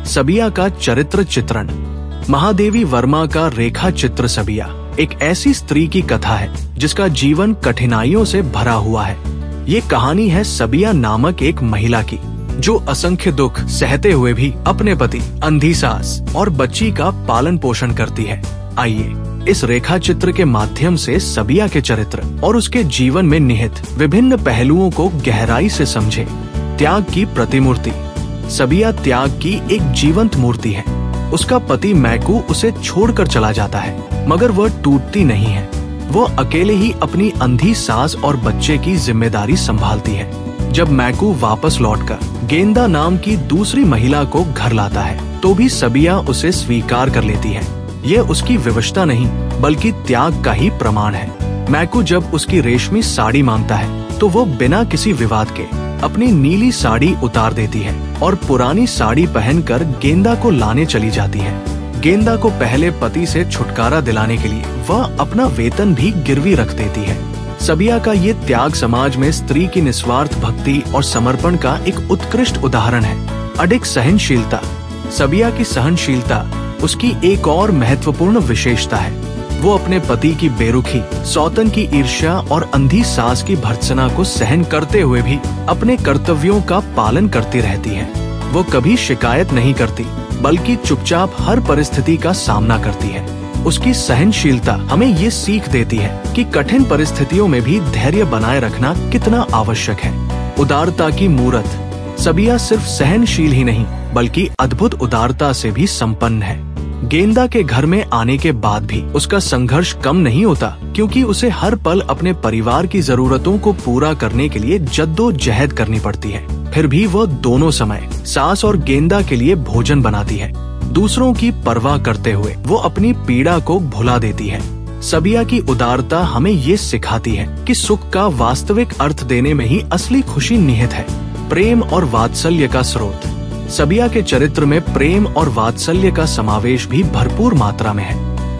सबिया का चरित्र चित्रण। महादेवी वर्मा का रेखा चित्र सबिया एक ऐसी स्त्री की कथा है जिसका जीवन कठिनाइयों से भरा हुआ है। ये कहानी है सबिया नामक एक महिला की जो असंख्य दुख सहते हुए भी अपने पति, अंधी सास और बच्ची का पालन पोषण करती है। आइए इस रेखा चित्र के माध्यम से सबिया के चरित्र और उसके जीवन में निहित विभिन्न पहलुओं को गहराई से समझे। त्याग की प्रतिमूर्ति। सबिया त्याग की एक जीवंत मूर्ति है। उसका पति मैकू उसे छोड़कर चला जाता है, मगर वह टूटती नहीं है। वो अकेले ही अपनी अंधी सास और बच्चे की जिम्मेदारी संभालती है। जब मैकू वापस लौटकर गेंदा नाम की दूसरी महिला को घर लाता है, तो भी सबिया उसे स्वीकार कर लेती है। यह उसकी विवशता नहीं बल्कि त्याग का ही प्रमाण है। मैकू जब उसकी रेशमी साड़ी मांगता है, तो वो बिना किसी विवाद के अपनी नीली साड़ी उतार देती है और पुरानी साड़ी पहनकर गेंदा को लाने चली जाती है। गेंदा को पहले पति से छुटकारा दिलाने के लिए वह अपना वेतन भी गिरवी रख देती है। सबिया का ये त्याग समाज में स्त्री की निस्वार्थ भक्ति और समर्पण का एक उत्कृष्ट उदाहरण है। अडिग सहनशीलता। सबिया की सहनशीलता उसकी एक और महत्वपूर्ण विशेषता है। वो अपने पति की बेरुखी, सौतन की ईर्ष्या और अंधी सास की भर्त्सना को सहन करते हुए भी अपने कर्तव्यों का पालन करती रहती है। वो कभी शिकायत नहीं करती बल्कि चुपचाप हर परिस्थिति का सामना करती है। उसकी सहनशीलता हमें ये सीख देती है कि कठिन परिस्थितियों में भी धैर्य बनाए रखना कितना आवश्यक है। उदारता की मूरत। सबिया सिर्फ सहनशील ही नहीं बल्कि अद्भुत उदारता से भी संपन्न है। गेंदा के घर में आने के बाद भी उसका संघर्ष कम नहीं होता, क्योंकि उसे हर पल अपने परिवार की जरूरतों को पूरा करने के लिए जद्दोजहद करनी पड़ती है। फिर भी वह दोनों समय सास और गेंदा के लिए भोजन बनाती है। दूसरों की परवाह करते हुए वो अपनी पीड़ा को भुला देती है। सबिया की उदारता हमें ये सिखाती है कि सुख का वास्तविक अर्थ देने में ही असली खुशी निहित है। प्रेम और वात्सल्य का स्रोत। सबिया के चरित्र में प्रेम और वात्सल्य का समावेश भी भरपूर मात्रा में है।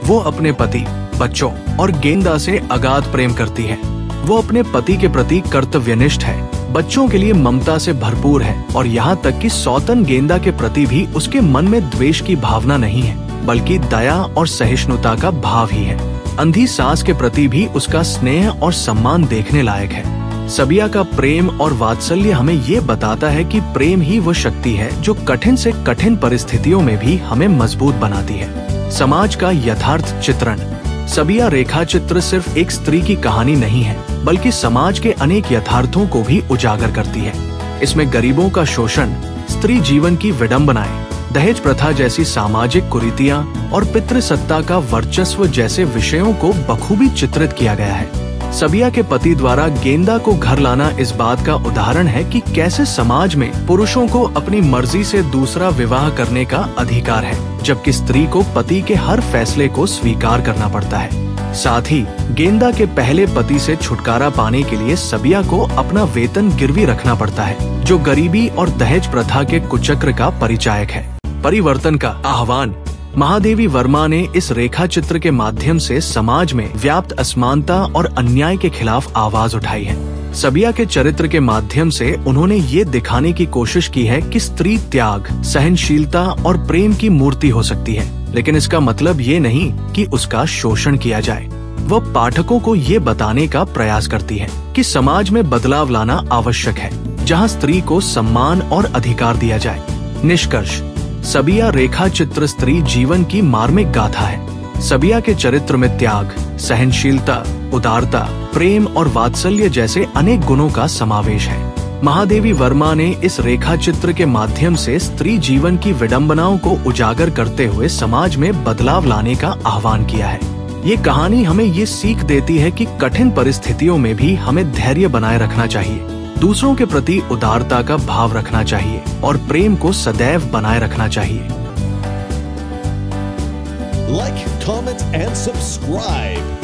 वो अपने पति, बच्चों और गेंदा से अगाध प्रेम करती है। वो अपने पति के प्रति कर्तव्यनिष्ठ है, बच्चों के लिए ममता से भरपूर है और यहाँ तक कि सौतन गेंदा के प्रति भी उसके मन में द्वेष की भावना नहीं है बल्कि दया और सहिष्णुता का भाव ही है। अंधी सास के प्रति भी उसका स्नेह और सम्मान देखने लायक है। सबिया का प्रेम और वात्सल्य हमें ये बताता है कि प्रेम ही वो शक्ति है जो कठिन से कठिन परिस्थितियों में भी हमें मजबूत बनाती है। समाज का यथार्थ चित्रण। सबिया रेखा चित्र सिर्फ एक स्त्री की कहानी नहीं है बल्कि समाज के अनेक यथार्थों को भी उजागर करती है। इसमें गरीबों का शोषण, स्त्री जीवन की विडंबनाएं, दहेज प्रथा जैसी सामाजिक कुरीतियां और पितृसत्ता का वर्चस्व जैसे विषयों को बखूबी चित्रित किया गया है। सबिया के पति द्वारा गेंदा को घर लाना इस बात का उदाहरण है कि कैसे समाज में पुरुषों को अपनी मर्जी से दूसरा विवाह करने का अधिकार है, जबकि स्त्री को पति के हर फैसले को स्वीकार करना पड़ता है। साथ ही गेंदा के पहले पति से छुटकारा पाने के लिए सबिया को अपना वेतन गिरवी रखना पड़ता है, जो गरीबी और दहेज प्रथा के कुचक्र का परिचायक है। परिवर्तन का आह्वान। महादेवी वर्मा ने इस रेखा चित्र के माध्यम से समाज में व्याप्त असमानता और अन्याय के खिलाफ आवाज उठाई है। सबिया के चरित्र के माध्यम से उन्होंने ये दिखाने की कोशिश की है कि स्त्री त्याग, सहनशीलता और प्रेम की मूर्ति हो सकती है, लेकिन इसका मतलब ये नहीं कि उसका शोषण किया जाए। वह पाठकों को ये बताने का प्रयास करती है कि समाज में बदलाव लाना आवश्यक है, जहाँ स्त्री को सम्मान और अधिकार दिया जाए। निष्कर्ष। सबिया रेखा चित्र स्त्री जीवन की मार्मिक गाथा है। सबिया के चरित्र में त्याग, सहनशीलता, उदारता, प्रेम और वात्सल्य जैसे अनेक गुणों का समावेश है। महादेवी वर्मा ने इस रेखा चित्र के माध्यम से स्त्री जीवन की विडंबनाओं को उजागर करते हुए समाज में बदलाव लाने का आह्वान किया है। ये कहानी हमें ये सीख देती है कि कठिन परिस्थितियों में भी हमें धैर्य बनाए रखना चाहिए, दूसरों के प्रति उदारता का भाव रखना चाहिए और प्रेम को सदैव बनाए रखना चाहिए। Like, comment and subscribe.